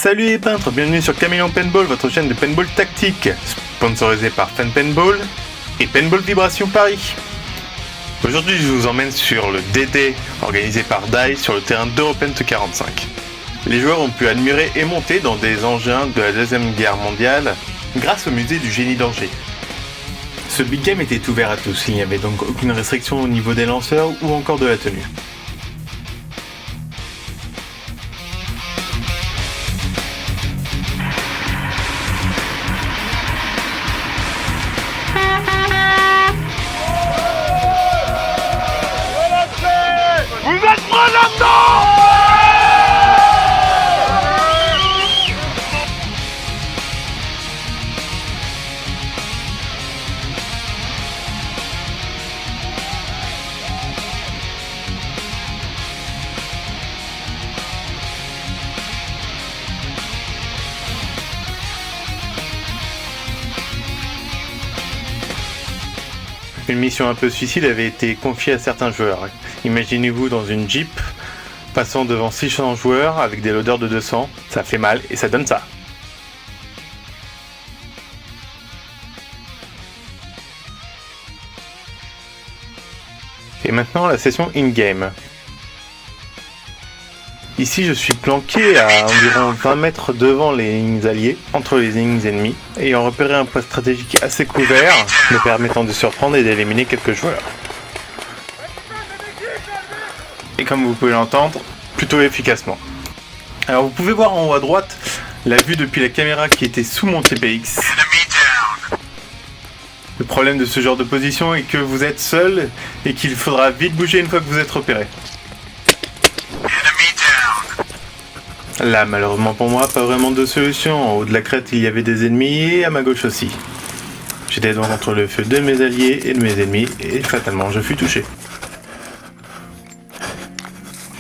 Salut les peintres, bienvenue sur Caméléon Paintball, votre chaîne de paintball tactique, sponsorisée par Fan Paintball et Paintball Vibration Paris. Aujourd'hui, je vous emmène sur le DD organisé par DICE sur le terrain d'Europaint 45. Les joueurs ont pu admirer et monter dans des engins de la Deuxième Guerre mondiale grâce au musée du génie d'Angers. Ce big game était ouvert à tous, il n'y avait donc aucune restriction au niveau des lanceurs ou encore de la tenue. Une mission un peu suicide avait été confiée à certains joueurs. Imaginez-vous dans une Jeep, passant devant 600 joueurs avec des loaders de 200, ça fait mal et ça donne ça. Et maintenant la session in-game. Ici je suis planqué à environ 20 mètres devant les lignes alliées, entre les lignes ennemies, ayant repéré un point stratégique assez couvert, me permettant de surprendre et d'éliminer quelques joueurs. Et comme vous pouvez l'entendre, plutôt efficacement. Alors vous pouvez voir en haut à droite la vue depuis la caméra qui était sous mon TPX. Le problème de ce genre de position est que vous êtes seul et qu'il faudra vite bouger une fois que vous êtes repéré. Là, malheureusement pour moi, pas vraiment de solution. En haut de la crête, il y avait des ennemis et à ma gauche aussi. J'étais donc entre le feu de mes alliés et de mes ennemis et fatalement je fus touché.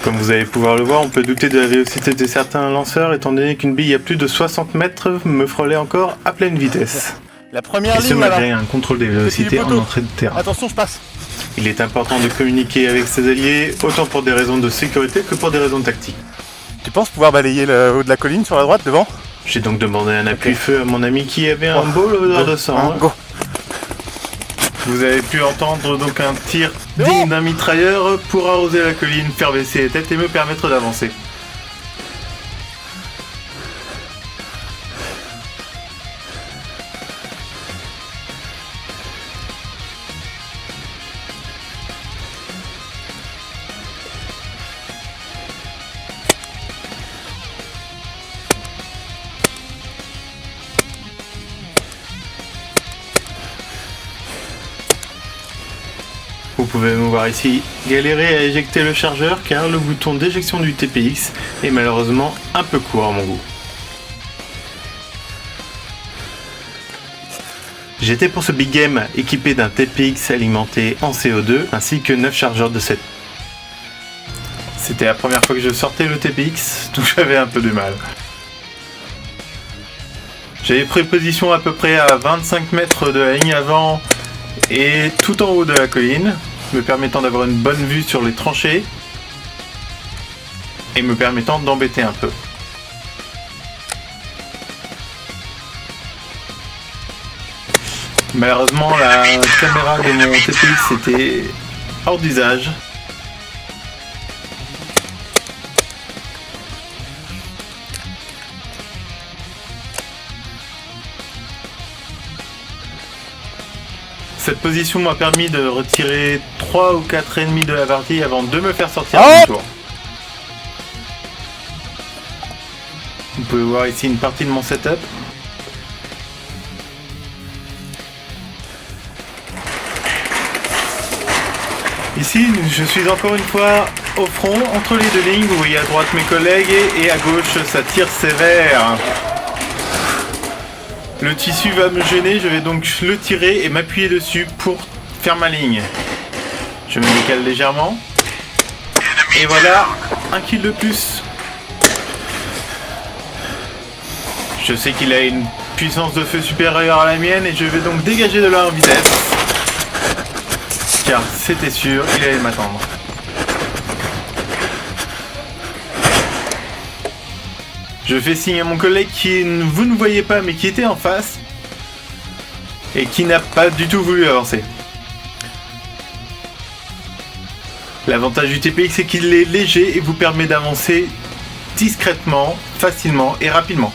Comme vous allez pouvoir le voir, on peut douter de la vélocité de certains lanceurs étant donné qu'une bille à plus de 60 mètres me frôlait encore à pleine vitesse. La première et ce ligne malgré là. un contrôle des vélocités en entrée de terrain. Attention, je passe. Il est important de communiquer avec ses alliés, autant pour des raisons de sécurité que pour des raisons tactiques. Tu penses pouvoir balayer le haut de la colline sur la droite devant? J'ai donc demandé un appui-feu à mon ami qui avait un beau loader de sang. Go. Vous avez pu entendre donc un tir digne d'un mitrailleur pour arroser la colline, faire baisser les têtes et me permettre d'avancer. Vous pouvez me voir ici galérer à éjecter le chargeur car le bouton d'éjection du TPX est malheureusement un peu court à mon goût. J'étais pour ce big game équipé d'un TPX alimenté en CO2 ainsi que 9 chargeurs de 7. C'était la première fois que je sortais le TPX, donc j'avais un peu de mal. J'avais pris position à peu près à 25 mètres de la ligne avant et tout en haut de la colline, me permettant d'avoir une bonne vue sur les tranchées et me permettant d'embêter un peu. Malheureusement, la caméra de mon TPX était hors d'usage. Cette position m'a permis de retirer 3 ou 4 ennemis de la partie avant de me faire sortir du tour. Vous pouvez voir ici une partie de mon setup. Ici, je suis encore une fois au front, entre les deux lignes. Vous voyez à droite mes collègues et à gauche ça tire sévère. Le tissu va me gêner, je vais donc le tirer et m'appuyer dessus pour faire ma ligne. Je me décale légèrement. Et voilà, un kill de plus. Je sais qu'il a une puissance de feu supérieure à la mienne et je vais donc dégager de là en vitesse. Car c'était sûr, il allait m'attendre. Je fais signe à mon collègue qui vous ne voyez pas mais qui était en face et qui n'a pas du tout voulu avancer. L'avantage du TPX c'est qu'il est léger et vous permet d'avancer discrètement, facilement et rapidement.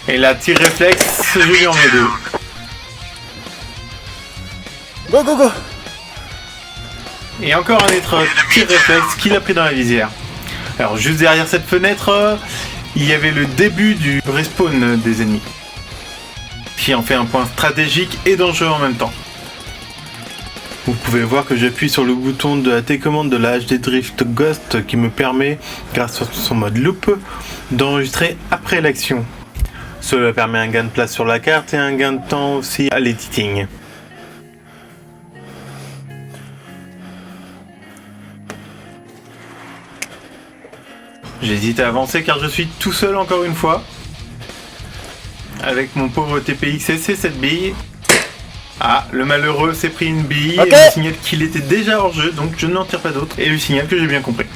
Et la tir réflexe, je lui en mets 2. Go go go! Et encore un autre tir réflexe qu'il a pris dans la visière. Alors juste derrière cette fenêtre, il y avait le début du respawn des ennemis, qui en fait un point stratégique et dangereux en même temps. Vous pouvez voir que j'appuie sur le bouton de la télécommande de la HD Drift Ghost qui me permet, grâce à son mode loop, d'enregistrer après l'action. Cela permet un gain de place sur la carte et un gain de temps aussi à l'editing. J'hésite à avancer car je suis tout seul encore une fois. Avec mon pauvre TPX et ses 7 billes. Ah, le malheureux s'est pris une bille et me signale qu'il était déjà hors jeu, donc je n'en tire pas d'autre. Et lui signale que j'ai bien compris.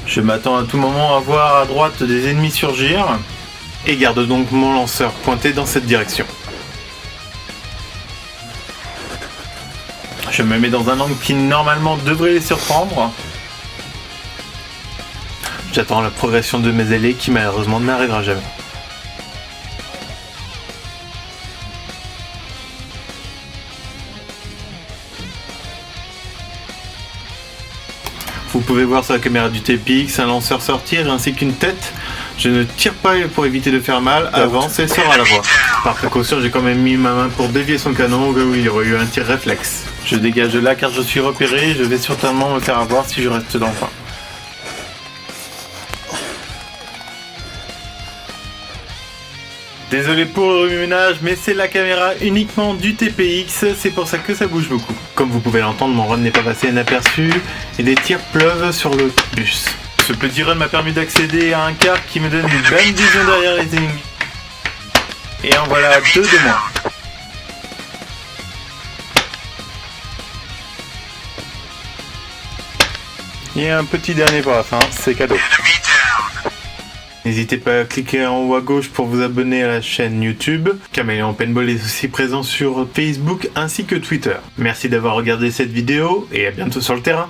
Je m'attends à tout moment à voir à droite des ennemis surgir. Et garde donc mon lanceur pointé dans cette direction. Je me mets dans un angle qui normalement devrait les surprendre. J'attends la progression de mes ailés qui malheureusement n'arrivera jamais. Vous pouvez voir sur la caméra du TPX un lanceur sortir ainsi qu'une tête. Je ne tire pas pour éviter de faire mal, avance et sort à la voie. Par précaution, j'ai quand même mis ma main pour dévier son canon au cas où il y aurait eu un tir réflexe. Je dégage de là car je suis repéré et je vais certainement me faire avoir si je reste dans le coin. Désolé pour le remue-ménage, mais c'est la caméra uniquement du TPX, c'est pour ça que ça bouge beaucoup. Comme vous pouvez l'entendre, mon run n'est pas passé inaperçu et des tirs pleuvent sur le bus. Ce petit run m'a permis d'accéder à un car qui me donne une bonne vision derrière les ennemis. Et en voilà 2 de moins. Et un petit dernier pour la fin, c'est cadeau. N'hésitez pas à cliquer en haut à gauche pour vous abonner à la chaîne YouTube. Caméléon Paintball est aussi présent sur Facebook ainsi que Twitter. Merci d'avoir regardé cette vidéo et à bientôt sur le terrain.